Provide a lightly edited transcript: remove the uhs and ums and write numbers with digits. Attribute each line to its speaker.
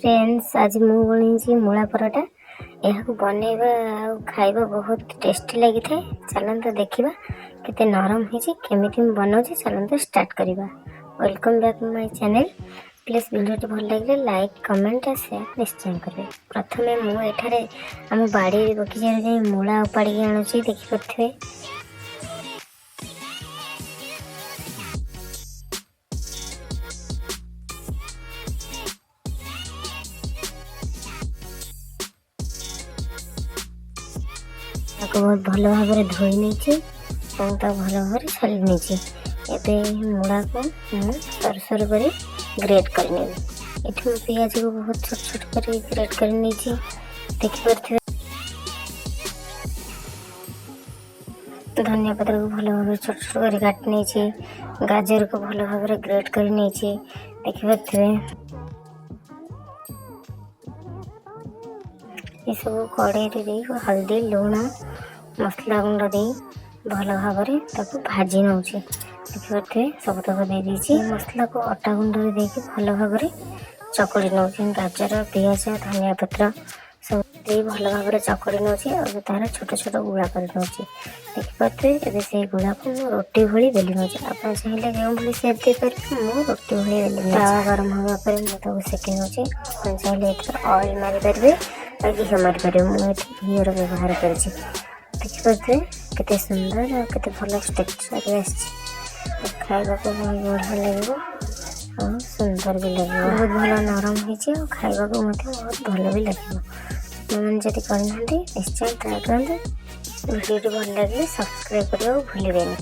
Speaker 1: Friends आज मु बनी मूला पराठा यह बनैबा खाइबा बहुत टेस्टी लगी था। चलते देखा केते नरम होमी बनाऊँ। चलते स्टार्ट करवा। Welcome back my channel. Please video भल लगे लाइक कमेंट और शेयर निश्चय करें। प्रथम मुझे आम बाड़ी बगीचे मूला उपाड़ी आणुची देखिपे। बहुत भल भाव धोई नहीं भल भाव छाली नहीं। मूला को सर सर कर ग्रेट करनी। ये पियाज को बहुत छोट छोट कर ग्रेट कर देखिपे। धनिया पत्र को भल भाव छोट छोट कर काट नहीं। गाजर को भल भाव ग्रेट कर देखिपे। ये सब कड़े हल्दी लुण मसला गुंड दे भल भाव भाजी नौ देखिए। सबतक दे मसला को अटा गुंड देके भल भाव चकड़ी नौ। गाजर पियाज धनिया पत्र सब दे भल भाव चकड़ी नौ और तार छोट छोट गुड़ा कर देखिपे। से गुड़ा को रोटी भली बेली नौ। आप चाहिए जो सेप दे पारे मुझे रोटी भली बेली। तावा गरम होगा मुझे सेके नौ। चाहिए ऑयल मारिपारे घी मारिपारे। मुझे घीर व्यवहार कर देखिपे केते सुंदर और केते भल टेक्सचर खाइबा को बहुत बढ़िया लगे और सुंदर भी लगे। बहुत भल नरम हो खाइबा को बहुत भल भी लगे। जब करना निश्चय ट्राए करते। वीडियो भल लगे सब्सक्राइब करने भूलें।